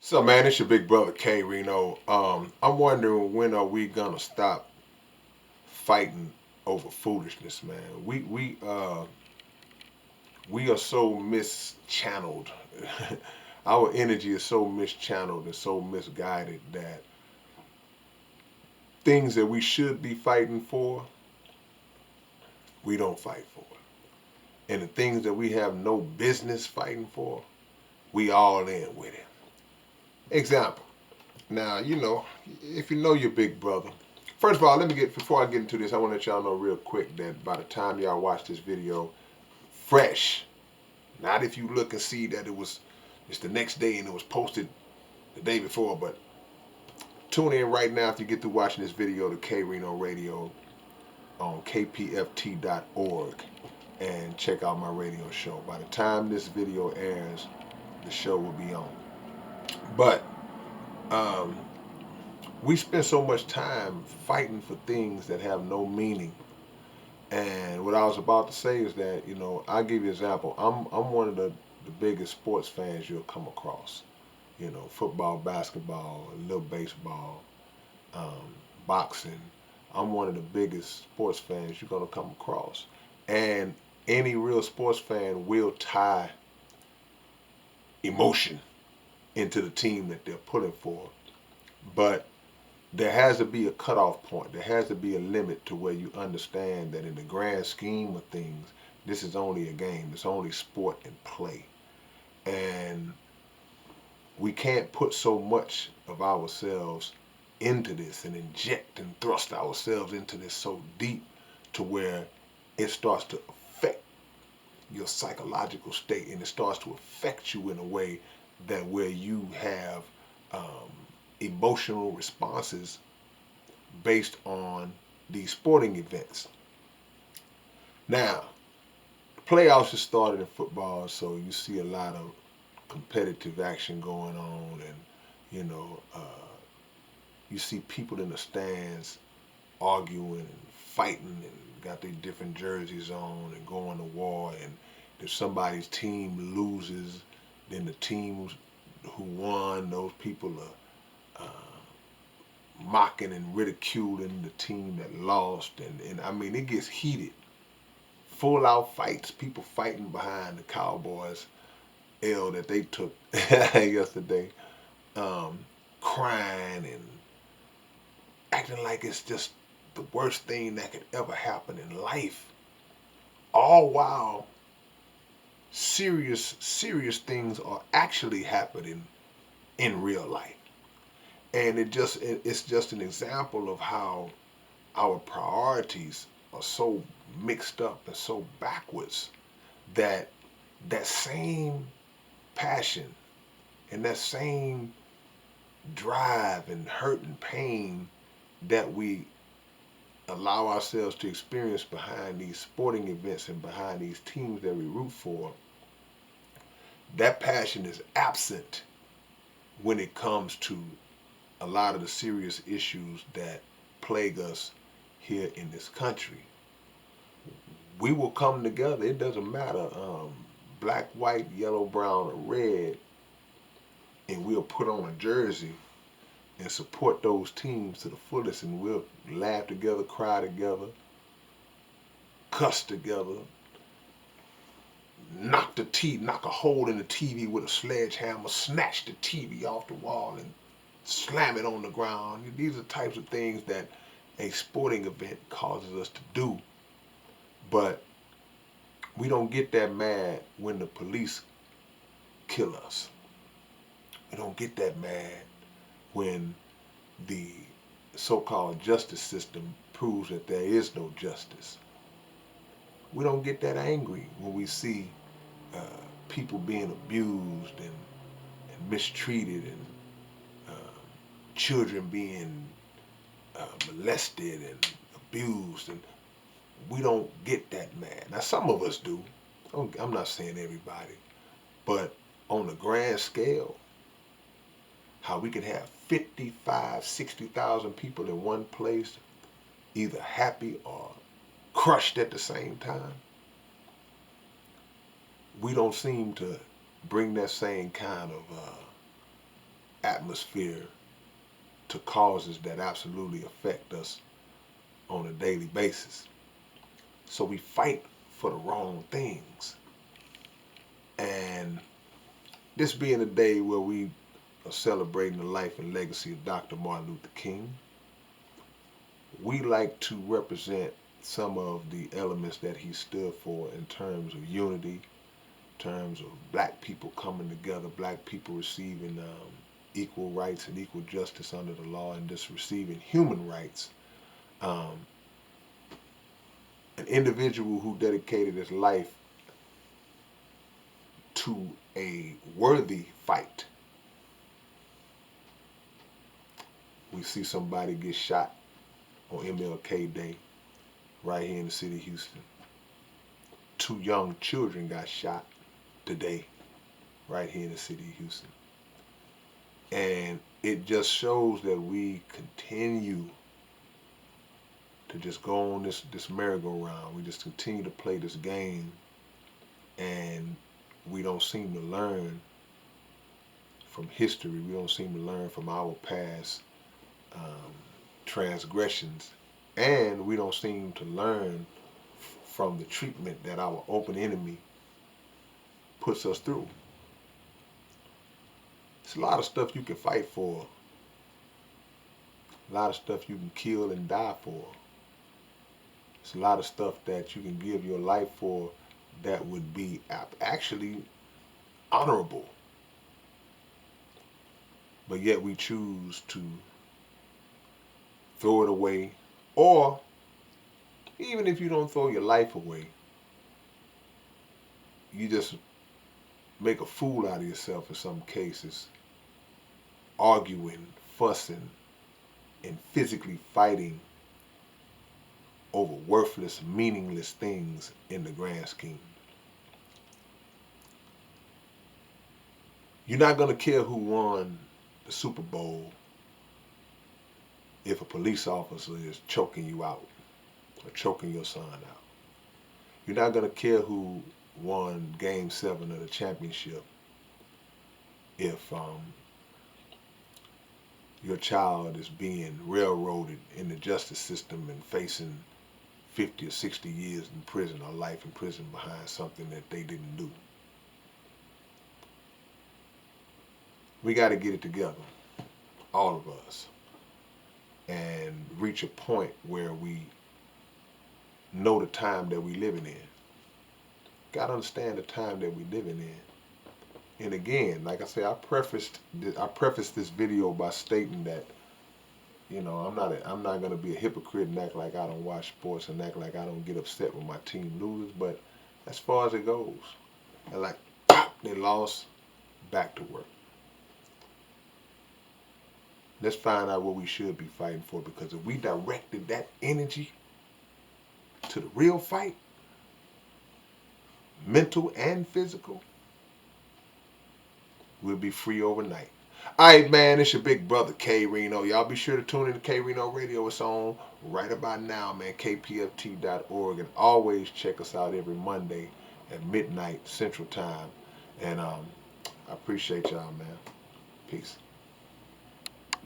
So man, it's your big brother K-Rino. I'm wondering when are we gonna stop fighting over foolishness, man? We are so mischanneled. Our energy is so mischanneled and so misguided that things that we should be fighting for, we don't fight for. And the things that we have no business fighting for, we all in with it. Example. Now, if you know your big brother, first of all, before I get into this, I want to let y'all know real quick that by the time y'all watch this video, fresh, not if you look and see that it's the next day and it was posted the day before, but tune in right now if you get through watching this video to K-Rino Radio on kpft.org and check out my radio show. By the time this video airs, the show will be on. But um, we spend so much time fighting for things that have no meaning. And what I was about to say is that, I'll give you an example. I'm one of the biggest sports fans you'll come across. Football, basketball, a little baseball, um, boxing. I'm one of the biggest sports fans you're going to come across. And any real sports fan will tie emotion into the team that they're pulling for. But there has to be a cutoff point. There has to be a limit to where you understand that in the grand scheme of things, this is only a game. It's only sport and play. And we can't put so much of ourselves into this and inject and thrust ourselves into this so deep to where it starts to affect your psychological state and it starts to affect you in a way that where you have um, emotional responses based on these sporting events. Now, playoffs have started in football, so you see a lot of competitive action going on, and you know, uh, you see people in the stands arguing and fighting and got their different jerseys on and going to war. And if somebody's team loses, then the teams who won, those people are mocking and ridiculing the team that lost. And I mean, it gets heated. Full out fights, people fighting behind the Cowboys L that they took yesterday, um, crying and acting like it's just the worst thing that could ever happen in life. All while serious things are actually happening in real life. And it's just an example of how our priorities are so mixed up and so backwards that that same passion and that same drive and hurt and pain that we allow ourselves to experience behind these sporting events and behind these teams that we root for, that passion is absent when it comes to a lot of the serious issues that plague us here in this country. We will come together. It doesn't matter, black, white, yellow, brown, or red, and we'll put on a jersey and support those teams to the fullest, and we'll laugh together, cry together, cuss together, knock a hole in the TV with a sledgehammer, snatch the TV off the wall, and slam it on the ground. These are the types of things that a sporting event causes us to do. But we don't get that mad when the police kill us. We don't get that mad when the so-called justice system proves that there is no justice. We don't get that angry when we see uh, people being abused and mistreated and uh, children being molested and abused, and we don't get that mad. Now, some of us do. I'm not saying everybody, but on the grand scale, how we can have 55, 60,000 people in one place, either happy or crushed at the same time, we don't seem to bring that same kind of atmosphere to causes that absolutely affect us on a daily basis. So we fight for the wrong things. And this being a day where we are celebrating the life and legacy of Dr. Martin Luther King, we like to represent some of the elements that he stood for in terms of unity, in terms of black people coming together, black people receiving equal rights and equal justice under the law, and just receiving human rights. Um, an individual who dedicated his life to a worthy fight. We see somebody get shot on MLK Day right here in the city of Houston. 2 young children got shot today right here in the city of Houston. And it just shows that we continue to just go on this merry-go-round. We just continue to play this game, and we don't seem to learn from history. We don't seem to learn from our past transgressions, and we don't seem to learn from the treatment that our open enemy puts us through. It's a lot of stuff you can fight for, a lot of stuff you can kill and die for. It's a lot of stuff that you can give your life for that would be actually honorable. But yet we choose to throw it away, or even if you don't throw your life away, you just make a fool out of yourself in some cases, arguing, fussing, and physically fighting over worthless, meaningless things in the grand scheme. You're not going to care who won the Super Bowl if a police officer is choking you out or choking your son out. You're not going to care who won Game 7 of the championship if your child is being railroaded in the justice system and facing 50 or 60 years in prison or life in prison behind something that they didn't do. We got to get it together, all of us, and reach a point where we know the time that we're living in. Got to understand the time that we're living in. And again, like I say, I prefaced this video by stating that, you know, I'm not gonna be a hypocrite and act like I don't watch sports and act like I don't get upset when my team loses. But as far as it goes, and like they lost, back to work. Let's find out what we should be fighting for, because if we directed that energy to the real fight, mental and physical, we'll be free overnight. Alright, man, it's your big brother K-Rino. Y'all be sure to tune in to K-Rino Radio. It's on right about now, man. KPFT.org. And always check us out every Monday at midnight Central Time. And I appreciate y'all, man. Peace.